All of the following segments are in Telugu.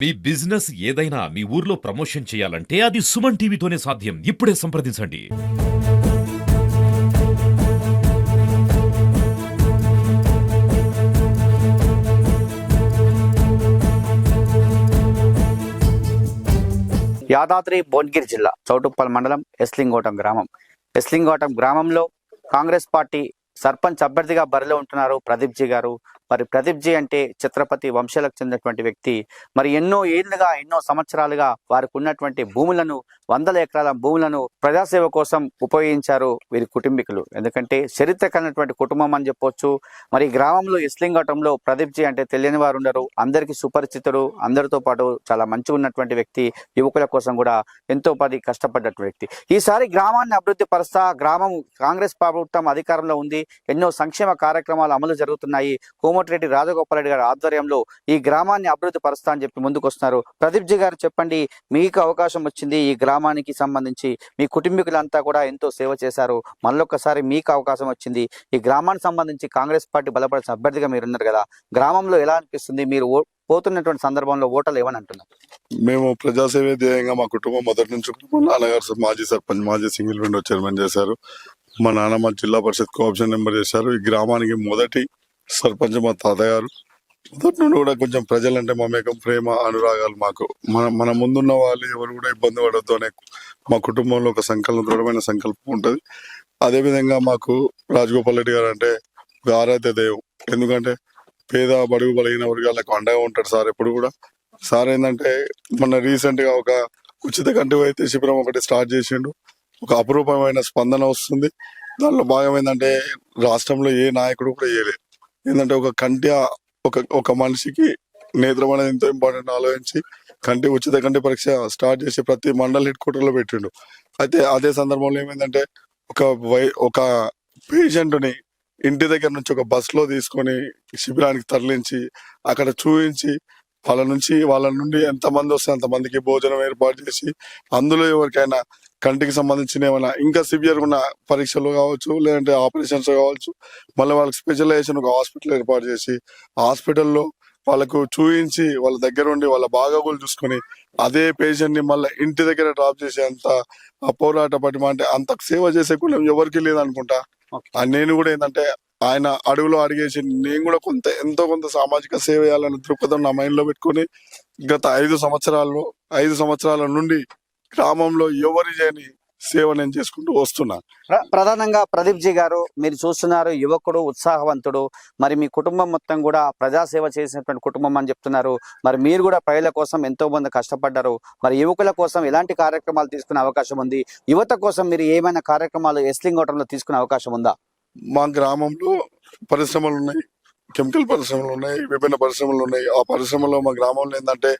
మీ బిజినెస్ ఏదైనా మీ ఊర్లో ప్రమోషన్ చేయాలంటే అది సుమన్ టీవీతోనే సాధ్యం. ఇప్పుడే సంప్రదించండి. యాదాద్రి భువనగిరి జిల్లా చౌటుప్పల్ మండలం ఎస్లింగోటం గ్రామం. ఎస్లింగోటం గ్రామంలో కాంగ్రెస్ పార్టీ సర్పంచ్ అభ్యర్థిగా బరిలో ఉంటున్నారు ప్రదీప్ జీ గారు. మరి ప్రదీప్ జీ అంటే ఛత్రపతి వంశాలకు చెందినటువంటి వ్యక్తి. మరి ఎన్నో ఏళ్లుగా ఎన్నో సంవత్సరాలుగా వారికి ఉన్నటువంటి భూములను, వందల ఎకరాల భూములను ప్రజాసేవ కోసం ఉపయోగించారు వీరి కుటుంబీకులు. ఎందుకంటే చరిత్ర కలిగినటువంటి కుటుంబం అని చెప్పొచ్చు. మరి గ్రామంలో ఎస్లింగోటంలో ప్రదీప్ జీ అంటే తెలియని వారు ఉండరు. అందరికీ సుపరిచితుడు, అందరితో పాటు చాలా మంచిగా ఉన్నటువంటి వ్యక్తి. యువకుల కోసం కూడా ఎంతో కష్టపడ్డటువంటి వ్యక్తి. ఈసారి గ్రామాన్ని అభివృద్ధి పరుస్తా, గ్రామం కాంగ్రెస్ ప్రభుత్వం అధికారంలో ఉంది, ఎన్నో సంక్షేమ కార్యక్రమాలు అమలు జరుగుతున్నాయి. కోమటిరెడ్డి రాజగోపాల్ రెడ్డి గారి ఆధ్వర్యంలో ఈ గ్రామాన్ని అభివృద్ధి పరుస్తా అని చెప్పి ముందుకు వస్తున్నారు. ప్రదీప్ జీ గారు చెప్పండి, మీకు అవకాశం వచ్చింది, ఈ గ్రామానికి సంబంధించి మీ కుటుంబీకులంతా కూడా ఎంతో సేవ చేశారు, మళ్ళొక్కసారి మీకు అవకాశం వచ్చింది, ఈ గ్రామానికి సంబంధించి కాంగ్రెస్ పార్టీ బలపరిచిన అభ్యర్థిగా మీరు ఉన్నారు కదా, గ్రామంలో ఎలా అనిపిస్తుంది? మీరు పోతున్నటువంటి సందర్భంలో ఓటర్లు ఏమని అంటున్నారు? మేము ప్రజాసేవ ధ్యేయంగా మా కుటుంబం మొదటి నుంచి నాన్నగారు మాజీ సర్పంచ్, మాజీ సింగిల్ విండో చైర్మన్ చేశారు. మా నాన్నమ్మ జిల్లా పరిషత్ కోఆప్షన్ నెంబర్ చేశారు. ఈ గ్రామానికి మొదటి సర్పంచ్ మా తాతగారు. మొదటి నుండి కూడా కొంచెం ప్రజలంటే మమేకం, ప్రేమ, అనురాగాలు మాకు. మన ముందున్న వాళ్ళు ఎవరు కూడా ఇబ్బంది పడొద్దు అనే మా కుటుంబంలో ఒక దృఢమైన సంకల్పం ఉంటుంది. అదేవిధంగా మాకు రాజగోపాల్ రెడ్డి గారు అంటే ఒక ఆరాధ్య దైవం. ఎందుకంటే పేద బడుగు బలహీన వర్గాలకు అండగా ఉంటాడు సార్ ఎప్పుడు కూడా. సార్ ఏంటంటే మొన్న రీసెంట్ గా ఒక ఉచిత కంటి వైద్య శిబిరం ఒకటి స్టార్ట్ చేసిండు. ఒక అపురూపమైన స్పందన వస్తుంది. దానిలో భాగం ఏంటంటే రాష్ట్రంలో ఏ నాయకుడు కూడా చేయలేదు. ఏంటంటే ఒక కంటి ఒక మనిషికి నేత్రం అనేది ఎంతో ఇంపార్టెంట్ ఆలోచించి ఉచిత కంటి పరీక్ష స్టార్ట్ చేసి ప్రతి మండల్ హెడ్ క్వార్టర్ లో పెట్టిండు. అయితే అదే సందర్భంలో ఏమైందంటే ఒక పేషెంట్ ని ఇంటి దగ్గర నుంచి ఒక బస్ లో తీసుకొని శిబిరానికి తరలించి అక్కడ చూపించి వాళ్ళ నుండి ఎంతమంది వస్తే అంతమందికి భోజనం ఏర్పాటు చేసి, అందులో ఎవరికైనా కంటికి సంబంధించిన ఏమైనా ఇంకా సివియర్ ఉన్న పరీక్షలు కావచ్చు, లేదంటే ఆపరేషన్స్ కావచ్చు, మళ్ళీ వాళ్ళకి స్పెషలైజేషన్ ఒక హాస్పిటల్ ఏర్పాటు చేసి హాస్పిటల్లో వాళ్ళకు చూపించి వాళ్ళ దగ్గర ఉండి వాళ్ళ బాగోగులు చూసుకొని అదే పేషెంట్ ని మళ్ళీ ఇంటి దగ్గర డ్రాప్ చేసే అంత పోరాట పటిమ, అంటే అంత సేవ చేసే కులం ఎవరికి లేదనుకుంటా. నేను కూడా ఏంటంటే ఆయన అడుగులో అడిగేసి నేను కూడా ఎంతో కొంత సామాజిక సేవ చేయాలనే దృక్పథం నా మైండ్ లో పెట్టుకుని గత 5 సంవత్సరాల నుండి గ్రామంలో ఎవరి చేయని సేవ నేను చేసుకుంటూ వస్తున్నా. ప్రధానంగా ప్రదీప్ జీ గారు, మీరు చూస్తున్నారు, యువకుడు, ఉత్సాహవంతుడు. మరి మీ కుటుంబం మొత్తం కూడా ప్రజాసేవ చేసినటువంటి కుటుంబం అని చెప్తున్నారు. మరి మీరు కూడా ప్రజల కోసం ఎంతో మంది కష్టపడ్డారు. మరి యువకుల కోసం ఎలాంటి కార్యక్రమాలు తీసుకునే అవకాశం ఉంది? యువత కోసం మీరు ఏమైనా కార్యక్రమాలు ఎస్లింగోటంలో తీసుకునే అవకాశం ఉందా? మా గ్రామంలో పరిశ్రమలు ఉన్నాయి, కెమికల్ పరిశ్రమలు ఉన్నాయి, విభిన్న పరిశ్రమలు ఉన్నాయి. ఆ పరిశ్రమలో మా గ్రామంలో ఏంటంటే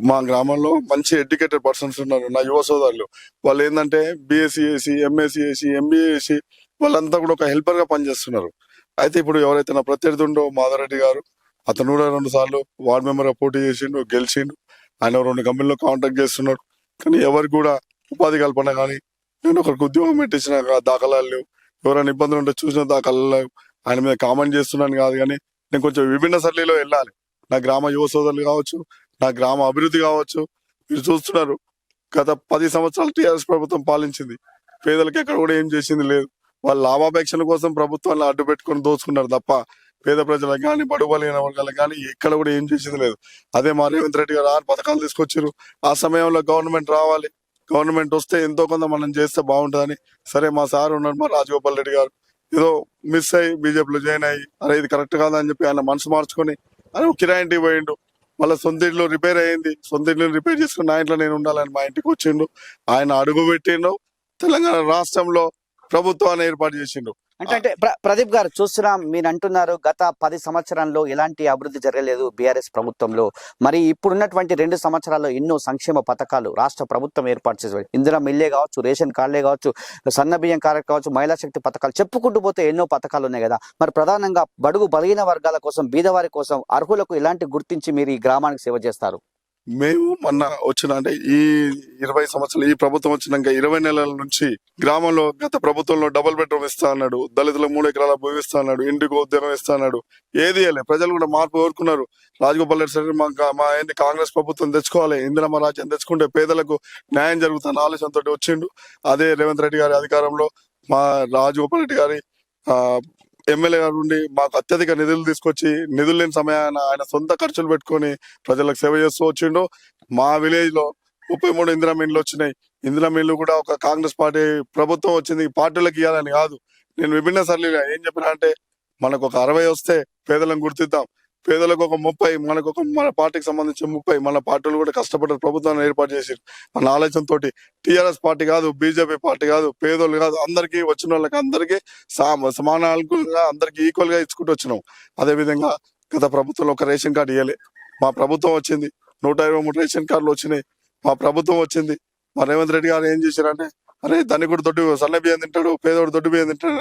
మా గ్రామంలో మంచి ఎడ్యుకేటెడ్ పర్సన్స్ ఉన్నారు. నా యువ సోదరులు వాళ్ళు ఏంటంటే బిఎస్సి చేసి, ఎంఎస్సి చేసి, ఎంబీఏ చేసి వాళ్ళంతా కూడా ఒక హెల్పర్ గా పనిచేస్తున్నారు. అయితే ఇప్పుడు ఎవరైతే నా ప్రత్యర్థి ఉండో మాధవరెడ్డి గారు, అతను కూడా 2 సార్లు వార్డు మెంబర్ గా పోటీ చేసిండు, గెలిచిండు. ఆయన 2 కంపెనీలో కాంటాక్ట్ చేస్తున్నాడు. కానీ ఎవరికి కూడా ఉపాధి కల్పన కానీ, నేను ఒకరికి ఉద్యోగం పెట్టించిన దాఖలాలు లేవు. ఎవరైనా ఇబ్బందులు ఉంటే చూసిన దాఖలాలు ఆయన మీద కామెంట్ చేస్తున్నాను కాదు, కానీ నేను కొంచెం విభిన్న సరళిలో వెళ్ళాలి. నా గ్రామ యువ సోదరులు కావచ్చు, నా గ్రామ అభివృద్ధి కావచ్చు. మీరు చూస్తున్నారు, గత 10 సంవత్సరాలు టీఆర్ఎస్ ప్రభుత్వం పాలించింది. పేదలకు ఎక్కడ కూడా ఏం చేసింది లేదు. వాళ్ళ లాభాపేక్షల కోసం ప్రభుత్వాన్ని అడ్డు పెట్టుకొని దోచుకున్నారు తప్ప పేద ప్రజలకు కానీ, బడుగుబలైన వర్గాలకు కానీ ఎక్కడ కూడా ఏం చేసింది లేదు. అదే మా రేవంత్ రెడ్డి గారు 6 పథకాలు తీసుకొచ్చారు. ఆ సమయంలో గవర్నమెంట్ రావాలి, గవర్నమెంట్ వస్తే ఎంతో కొంత మనం చేస్తే బాగుంటుందని. సరే, మా సార్ ఉన్నారు, మా రాజగోపాల్ రెడ్డి గారు, ఏదో మిస్ అయ్యి బీజేపీలో జాయిన్ అయ్యి అరే ఇది కరెక్ట్ కాదని చెప్పి ఆయన మనసు మార్చుకొని ఆయన కిరాయి ఇంటికి పోయిండు. మళ్ళీ సొంత ఇంట్లో రిపేర్ అయ్యింది, సొంత ఇంట్లో రిపేర్ చేసుకుని నా ఇంట్లో నేను ఉండాలని మా ఇంటికి వచ్చిండు. ఆయన అడుగు పెట్టిండు, తెలంగాణ రాష్ట్రంలో ప్రభుత్వాన్ని ఏర్పాటు చేసిండు. అంటే ప్రదీప్ గారు, చూస్తున్నాం, మీరు అంటున్నారు గత 10 సంవత్సరాల్లో ఎలాంటి అభివృద్ధి జరగలేదు బీఆర్ఎస్ ప్రభుత్వంలో. మరి ఇప్పుడున్నటువంటి 2 సంవత్సరాల్లో ఎన్నో సంక్షేమ పథకాలు రాష్ట్ర ప్రభుత్వం ఏర్పాటు చేసేది. ఇందిరా మిల్లే కావచ్చు, రేషన్ కార్డులే కావచ్చు, సన్న బియ్యం కార్డు కావచ్చు, మహిళా శక్తి పథకాలు, చెప్పుకుంటూ పోతే ఎన్నో పథకాలు ఉన్నాయి కదా. మరి ప్రధానంగా బడుగు బలహీన వర్గాల కోసం, బీదవారి కోసం, అర్హులకు ఎలాంటి గుర్తించి మీరు ఈ గ్రామానికి సేవ చేస్తారు? మేము మొన్న వచ్చిన అంటే ఈ 20 సంవత్సరాలు ఈ ప్రభుత్వం వచ్చినాక 20 నెలల నుంచి గ్రామంలో గత ప్రభుత్వంలో డబుల్ బెడ్రూమ్ ఇస్తా అన్నాడు, దళితులకు 3 ఎకరాల భూమి ఇస్తా అన్నాడు, ఇంటికి ఉద్యోగం ఇస్తా అన్నాడు. ఏది ఇవ్వలే. ప్రజలు కూడా మార్పు కోరుకున్నారు. రాజగోపాల్ రెడ్డి సార్ మా ఏంటి కాంగ్రెస్ ప్రభుత్వం తెచ్చుకోవాలి, ఇందిరమ్మ రాజ్యం తెచ్చుకుంటే పేదలకు న్యాయం జరుగుతున్న ఆలోచనతో వచ్చిండు. అదే రేవంత్ రెడ్డి గారి అధికారంలో మా రాజగోపాల్ రెడ్డి గారి ఎమ్మెల్యే గారు ఉండి మాకు అత్యధిక నిధులు తీసుకొచ్చి నిధులు లేని సమయాన ఆయన సొంత ఖర్చులు పెట్టుకొని ప్రజలకు సేవ చేస్తూ వచ్చిండు. మా విలేజ్ లో 33 ఇందిరా మిల్లు వచ్చినాయి. ఇందిరా మిల్లు కూడా ఒక కాంగ్రెస్ పార్టీ ప్రభుత్వం వచ్చింది, పార్టీలకు ఇవ్వాలని కాదు. నేను విభిన్న సర్లీగా ఏం చెప్పినా అంటే మనకు ఒక 60 వస్తే పేదలను గుర్తిద్దాం, పేదలకు ఒక 30, మనకు ఒక మన పార్టీకి సంబంధించిన 30, మన పార్టీలు కూడా కష్టపడ్డారు, ప్రభుత్వాన్ని ఏర్పాటు చేసి మన ఆలోచనతోటి. టీఆర్ఎస్ పార్టీ కాదు, బీజేపీ పార్టీ కాదు, పేదోళ్ళు కాదు, అందరికీ వచ్చిన వాళ్ళకి అందరికీ సమానాలుగా అందరికీ ఈక్వల్ గా ఇచ్చుకుంటూ వచ్చినాం. అదే విధంగా గత ప్రభుత్వంలో ఒక రేషన్ కార్డు ఇవ్వలే. మా ప్రభుత్వం వచ్చింది, 123 రేషన్ కార్డులు వచ్చినాయి. మా ప్రభుత్వం వచ్చింది. మా రేవంత్ రెడ్డి గారు ఏం చేశారంటే, అరే ధనికుడు దొడ్డు సన్న బియ్యం తింటాడు, పేదోడు దొడ్డు బియ్యం తింటాడు,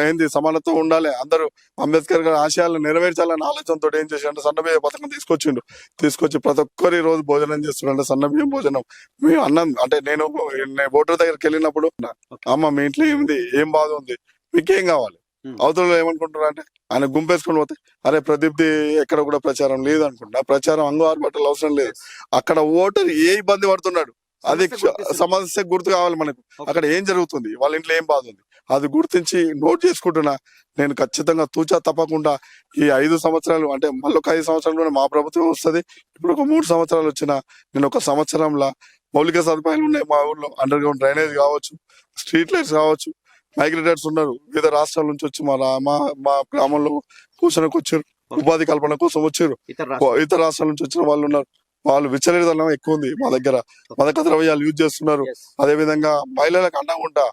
ఏంది సమానత్వం ఉండాలి, అందరూ అంబేద్కర్ గారి ఆశయాలను నెరవేర్చాలన్న ఆలోచనతో ఏం చేశారంటే సన్న బియ్య పథకం తీసుకొచ్చి ప్రతి ఒక్కరి రోజు భోజనం చేస్తున్నాడు, సన్న బియ్యం భోజనం. మేము అన్నం అంటే నేను ఓటర్ దగ్గరికి వెళ్ళినప్పుడు, అమ్మ మీ ఇంట్లో ఏమిది, ఏం బాధ ఉంది, మీకేం కావాలి, అవతల ఏమనుకుంటున్నారు అంటే ఆయన గుంపేసుకొని పోతే, అరే ప్రదీప్ది ఎక్కడ కూడా ప్రచారం లేదు అనుకుంటా. ప్రచారం అంగు ఆర్భాటాలు అవసరం లేదు. అక్కడ ఓటర్ ఏ ఇబ్బంది పడుతున్నాడు, అది సమస్య గుర్తు కావాలి మనకు. అక్కడ ఏం జరుగుతుంది, వాళ్ళ ఇంట్లో ఏం బాధ ఉంది, అది గుర్తించి నోట్ చేసుకుంటున్నా. నేను ఖచ్చితంగా తూచా తప్పకుండా ఈ 5 సంవత్సరాలు అంటే మళ్ళీ ఒక 5 సంవత్సరాలు మా ప్రభుత్వం వస్తుంది. ఇప్పుడు ఒక 3 సంవత్సరాలు వచ్చినా నేను ఒక సంవత్సరంలో మౌలిక సదుపాయాలు ఉన్నాయి మా ఊర్లో. అండర్ గ్రౌండ్ డ్రైనేజ్ కావచ్చు, స్ట్రీట్ లైట్స్ కావచ్చు. మైగ్రేటర్స్ ఉన్నారు, వివిధ రాష్ట్రాల నుంచి వచ్చి మా గ్రామంలో కూర్చొనికి వచ్చారు, ఉపాధి కల్పన కోసం వచ్చారు. ఇతర రాష్ట్రాల నుంచి వచ్చిన వాళ్ళు ఉన్నారు. వాళ్ళు విచ్చలవిడితనం ఎక్కువ ఉంది మా దగ్గర, మాదక ద్రవ్యాలు యూజ్ చేస్తున్నారు. అదే విధంగా మహిళలకు అండగా ఉంటా,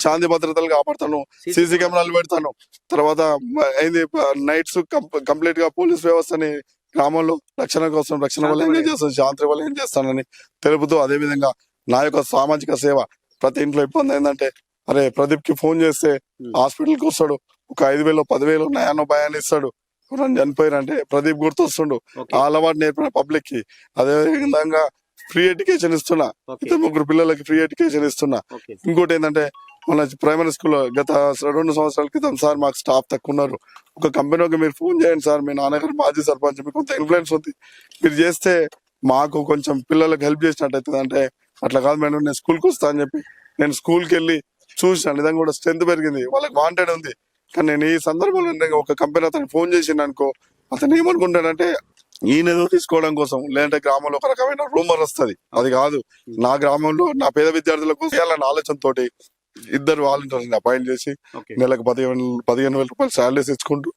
శాంతి భద్రతలు కాపాడుతాను, సీసీ కెమెరాలు పెడతాను. తర్వాత అయింది నైట్స్ కంప్లీట్ గా పోలీస్ వ్యవస్థని గ్రామంలో రక్షణ కోసం, రక్షణ వల్ల ఏం చేస్తాను, శాంతి వల్ల ఏం చేస్తానని తెలుపుతూ, అదే విధంగా నా యొక్క సామాజిక సేవ. ప్రతి ఇంట్లో ఇబ్బంది ఏంటంటే, అరే ప్రదీప్ కి ఫోన్ చేస్తే హాస్పిటల్ కి వస్తాడు, ఒక 5,000 10,000 నయానో భయాన్ని ఇస్తాడు. ఎవరైనా చనిపోయారంటే ప్రదీప్ గుర్తొస్తుండు. ఆ అలవాటు నేర్పిన పబ్లిక్ కి. అదే విధంగా ఫ్రీ ఎడ్యుకేషన్ ఇస్తున్నా, 2 పిల్లలకి ఫ్రీ ఎడ్యుకేషన్ ఇస్తున్నా. ఇంకోటి ఏంటంటే, మన ప్రైమరీ స్కూల్లో గత 2 సంవత్సరాల క్రితం, సార్ మాకు స్టాఫ్ తక్కువ ఉన్నారు, ఒక కంపెనీకి మీరు ఫోన్ చేయండి సార్, మీ నాన్నగారు మాజీ సర్పంచ్, మీకు కొంత ఇన్ఫ్లుయెన్స్ ఉంది, మీరు చేస్తే మాకు కొంచెం పిల్లలకు హెల్ప్ చేసినట్టు అవుతుంది అంటే, అట్లా కాదు మేడం నేను స్కూల్కి వస్తా అని చెప్పి నేను స్కూల్కి వెళ్ళి చూసిన నిజంగా కూడా స్ట్రెంత్ పెరిగింది, వాళ్ళకి వాంటెడ్ ఉంది. కానీ నేను ఈ సందర్భంలో ఒక కంపెనీ అతను ఫోన్ చేసిండు అనుకో, అతను ఏమనుకుంటాడంటే ఈయనేదో తీసుకోవడం కోసం, లేదంటే గ్రామంలో ఒక రకమైన రూమర్ వస్తుంది. అది కాదు, నా గ్రామంలో నా పేద విద్యార్థులకు చేయాలన్న ఆలోచనతోటి 2 వాలంటీర్స్ అపాయింట్ చేసి నెలకు 15,000 రూపాయలు శాలరీస్ ఇచ్చుకుంటూ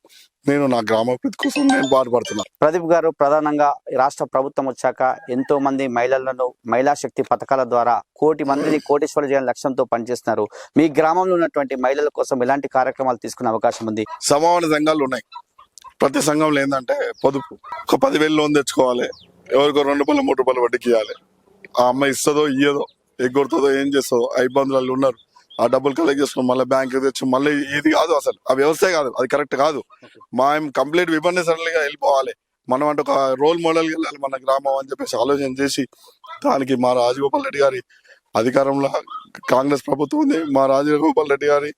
నేను నా గ్రామ అభివృద్ధి కోసం నేను బాధపడుతున్నాను. ప్రదీప్ గారు, ప్రధానంగా రాష్ట్ర ప్రభుత్వం వచ్చాక ఎంతో మంది మహిళలను మహిళా శక్తి పథకాల ద్వారా 1 కోటి మందిని కోటీశ్వరులు చేయాలని లక్ష్యంతో పనిచేస్తున్నారు. మీ గ్రామంలో ఉన్నటువంటి మహిళల కోసం ఎలాంటి కార్యక్రమాలు తీసుకునే అవకాశం ఉంది? సమాన సంఘాలు ఉన్నాయి. ప్రతి సంఘంలో ఏంటంటే పొదుపు, ఒక 10,000 లోన్ తెచ్చుకోవాలి, ఎవరికో 2 రూపాయలు 3 రూపాయలు వడ్డీకి ఇవ్వాలి. ఆ అమ్మాయి ఇస్తుందో ఇయ్యదో, ఎగ్గొడుతుందో ఏం చేస్తుందో, ఆ ఇబ్బందులలో ఉన్నారు. ఆ డబ్బులు కలెక్ట్ చేసుకుని మళ్ళీ బ్యాంక్ తెచ్చి మళ్ళీ ఇది కాదు, అసలు ఆ వ్యవస్థే కాదు, అది కరెక్ట్ కాదు. కంప్లీట్ విభజనగా వెళ్ళిపోవాలి. మనం అంటే ఒక రోల్ మోడల్ వెళ్ళాలి మన గ్రామం అని చెప్పేసి ఆలోచన చేసి, దానికి మా రాజగోపాల్ రెడ్డి గారి అధికారంలో కాంగ్రెస్ ప్రభుత్వం ఉంది. మా రాజగోపాల్ రెడ్డి గారి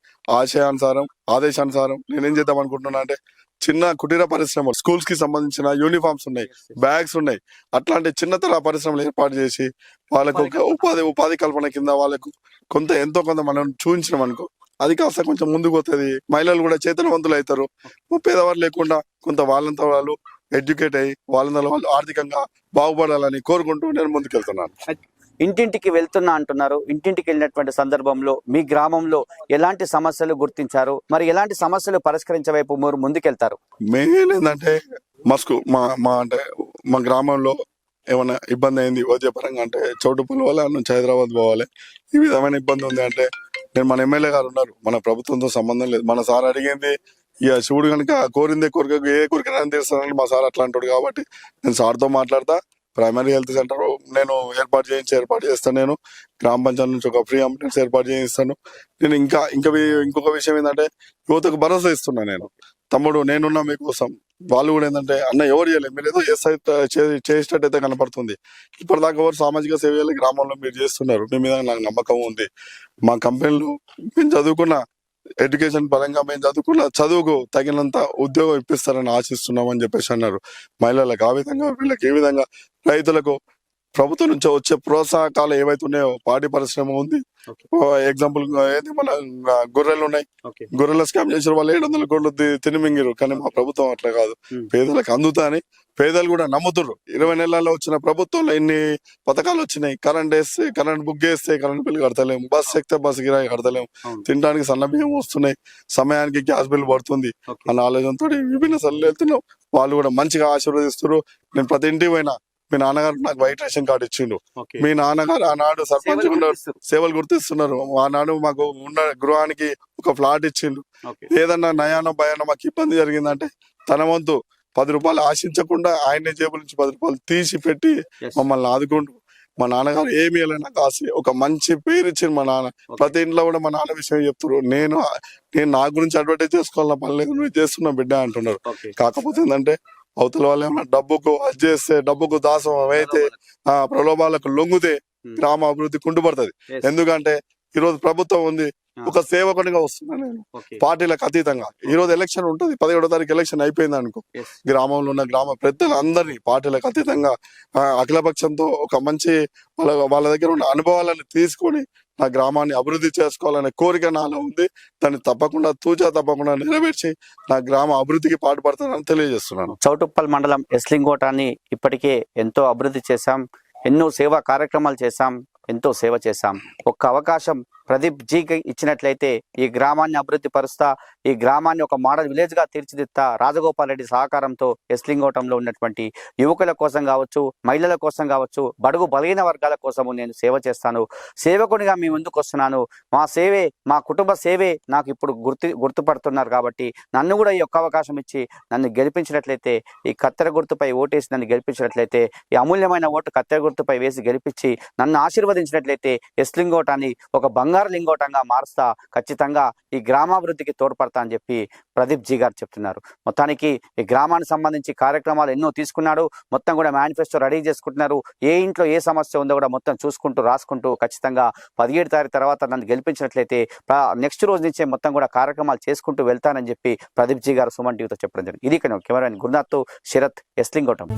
ఆదేశానుసారం నేనేం చేద్దాం అనుకుంటున్నా అంటే, చిన్న కుటీర పరిశ్రమలు, స్కూల్స్ కి సంబంధించిన యూనిఫామ్స్ ఉన్నాయి, బ్యాగ్స్ ఉన్నాయి, అట్లాంటి చిన్న తర పరిశ్రమలు ఏర్పాటు చేసి వాళ్ళకు ఒక ఉపాధి కల్పన కింద వాళ్ళకు ఎంతో కొంత మనం చూపించినాం అనుకో, అది కాస్త కొంచెం ముందుకు పోతుంది. మహిళలు కూడా చైతన్యవంతులు అవుతారు. పేదవారు లేకుండా కొంత వాళ్ళంతా వాళ్ళు ఎడ్యుకేట్ అయ్యి వాళ్ళంతా వాళ్ళు ఆర్థికంగా బాగుపడాలని కోరుకుంటూ నేను ముందుకెళ్తున్నాను. ఇంటింటికి వెళ్తున్నా అంటున్నారు. ఇంటింటికి వెళ్ళినటువంటి సందర్భంలో మీ గ్రామంలో ఎలాంటి సమస్యలు గుర్తించారు, మరి ఎలాంటి సమస్యలు పరిష్కరించే వైపు మీరు ముందుకెళ్తారు? మెయిన్ ఏంటంటే మా గ్రామంలో ఏమైనా ఇబ్బంది అయింది వైద్యపరంగా అంటే, చౌటుపల్లి వల్ల నుంచి హైదరాబాద్ పోవాలి, ఈ విధమైన ఇబ్బంది ఉంది అంటే, నేను మన ఎమ్మెల్యే గారు ఉన్నారు, మన ప్రభుత్వంతో సంబంధం లేదు. మన సార్ అడిగింది ఇక శివుడు కనుక కోరిందే కోరిక ఏ కోరికైనా తీరుస్తానని మా సార్ అట్లాంటాడు. కాబట్టి నేను సార్తో మాట్లాడతా. ప్రైమరీ హెల్త్ సెంటర్ నేను ఏర్పాటు చేస్తాను. నేను గ్రామ పంచాయతీ నుంచి ఒక ఫ్రీ అంబులెన్స్ ఏర్పాటు చేయిస్తాను. నేను ఇంకొక విషయం ఏంటంటే, యువతకు భరోసా ఇస్తున్నా. నేను తమ్ముడు నేనున్నా మీకోసం. వాళ్ళు కూడా ఏంటంటే అన్న ఎవరు చేయలేదు, మీరు ఏదో చేసేటట్టయితే కనపడుతుంది. ఇప్పటిదాకా ఎవరు సామాజిక సేవలు గ్రామంలో మీరు చేస్తున్నారు, మీ మీద నాకు నమ్మకం ఉంది. మా కంపెనీలో మేము చదువుకున్న ఎడ్యుకేషన్ పరంగా మేము చదువుకున్న చదువుకు తగినంత ఉద్యోగం ఇప్పిస్తారని ఆశిస్తున్నామని చెప్పేసి అన్నారు. మహిళలకు ఆ విధంగా, వీళ్ళకి ఏ విధంగా, రైతులకు ప్రభుత్వం నుంచి వచ్చే ప్రోత్సాహకాలు ఏవైతే ఉన్నాయో, పాడి పరిశ్రమ ఉంది. ఎగ్జాంపుల్ ఏంది, మన గొర్రెలు ఉన్నాయి, గొర్రెల స్కామ్ చేసిన వాళ్ళు 700 కోట్లు తినిమింగిరు. కానీ మా ప్రభుత్వం అట్లా కాదు, పేదలకు అందుతాని పేదలు కూడా నమ్ముతున్నారు. 20 నెలల్లో వచ్చిన ప్రభుత్వంలో ఎన్ని పథకాలు వచ్చినాయి. కరెంట్ వేస్తే కరెంట్, బుక్ చేస్తే కరెంట్ బిల్ కడతలేము, బస్ ఎక్కితే బస్ కిరాయి కడతలేము, తినడానికి సన్న బియ్యం వస్తున్నాయి, సమయానికి గ్యాస్ బిల్ పడుతుంది అన్న ఆలోచనతో విభిన్న సలహాలు వెళ్తున్నాం. వాళ్ళు కూడా మంచిగా ఆశీర్వదిస్తారు. నేను ప్రతి ఇంటికి పోయినా, మీ నాన్నగారు నాకు వైట్ రేషన్ కార్డు ఇచ్చిండు, మీ నాన్నగారు ఆనాడు సర్పంచ్ సేవలు గుర్తిస్తున్నారు, ఆనాడు మాకు ఉన్న గృహానికి ఒక ఫ్లాట్ ఇచ్చిండు. ఏదన్నా నయానో భయానో మాకు ఇబ్బంది జరిగిందంటే తన వంతు 10 రూపాయలు ఆశించకుండా ఆయన జేబుల నుంచి 10 రూపాయలు తీసి పెట్టి మమ్మల్ని ఆదుకుంటూ, మా నాన్నగారు ఏమి వెళ్ళినా కాసి ఒక మంచి పేరు ఇచ్చింది మా నాన్న. ప్రతి ఇంట్లో కూడా మా నాన్న విషయం చెప్తున్నారు. నేను నా గురించి అడ్వర్టైజ్ చేసుకోవాలన్న పని లేదు, నువ్వు చేస్తున్నా బిడ్డ అంటున్నారు. కాకపోతే ఏంటంటే అవతల వాళ్ళు ఏమన్నా డబ్బుకు అది చేస్తే, డబ్బుకు దాసం అయితే, ప్రలోభాలకు లొంగితే గ్రామ అభివృద్ధి కుంటుపడుతుంది. ఎందుకంటే ఈరోజు ప్రభుత్వం ఉంది, ఒక సేవకునిగా వస్తున్నా నేను, పార్టీలకు అతీతంగా. ఈ రోజు ఎలక్షన్ ఉంటుంది, 17వ తారీఖు ఎలక్షన్ అయిపోయింది అనుకో, గ్రామంలో ఉన్న గ్రామ పెద్దలందరినీ పార్టీలకు అతీతంగా అఖిలపక్షంతో ఒక మంచి వాళ్ళ దగ్గర ఉన్న అనుభవాలను తీసుకొని నా గ్రామాన్ని అభివృద్ధి చేసుకోవాలనే కోరిక నాలో ఉంది. దాన్ని తప్పకుండా నెరవేర్చి నా గ్రామ అభివృద్ధికి పాటుపడతానని తెలియజేస్తున్నాను. చౌటుప్పల్ మండలం ఎస్లింగోటాన్ని ఇప్పటికే ఎంతో అభివృద్ధి చేశాం, ఎన్నో సేవా కార్యక్రమాలు చేశాం, ఎంతో సేవ చేశాం. ఒక్క అవకాశం ప్రదీప్ జీకి ఇచ్చినట్లయితే ఈ గ్రామాన్ని అభివృద్ధి పరుస్తా, ఈ గ్రామాన్ని ఒక మోడల్ విలేజ్ గా తీర్చిదిద్దా. రాజగోపాల్ రెడ్డి సహకారంతో ఎస్లింగోటంలో ఉన్నటువంటి యువకుల కోసం కావచ్చు, మహిళల కోసం కావచ్చు, బడుగు బలహీన వర్గాల కోసము నేను సేవ చేస్తాను. సేవకునిగా మీ ముందుకు వస్తున్నాను. మా సేవే, మా కుటుంబ సేవే నాకు ఇప్పుడు గుర్తుపడుతున్నారు. కాబట్టి నన్ను కూడా ఈ ఒక్క అవకాశం ఇచ్చి నన్ను గెలిపించినట్లయితే, ఈ కత్తెర గుర్తుపై ఓటేసి నన్ను గెలిపించినట్లయితే, ఈ అమూల్యమైన ఓటు కత్తెర గుర్తుపై వేసి గెలిపించి నన్ను ఆశీర్వదించినట్లయితే ఎస్లింగోటాన్ని ఒక బంగారు లింగోటంగా మారుస్తా, ఖచ్చితంగా ఈ గ్రామాభివృద్ధికి తోడ్పడతా అని చెప్పి ప్రదీప్ జీ గారు చెప్తున్నారు. మొత్తానికి ఈ గ్రామానికి సంబంధించి కార్యక్రమాలు ఎన్నో తీసుకున్నాడు. మొత్తం కూడా మేనిఫెస్టో రెడీ చేసుకుంటున్నారు. ఏ ఇంట్లో ఏ సమస్య ఉందో కూడా మొత్తం చూసుకుంటూ రాసుకుంటూ ఖచ్చితంగా 17 తారీఖు తర్వాత నన్ను గెలిపించినట్లయితే నెక్స్ట్ రోజు నుంచే మొత్తం కూడా కార్యక్రమాలు చేసుకుంటూ వెళ్తానని చెప్పి ప్రదీప్ జీ గారు సుమన్ టీవీతో చెప్పడం జరిగింది. ఇది కెమెరామెన్ గురునాథ్, శరత్, ఎస్లింగోటం.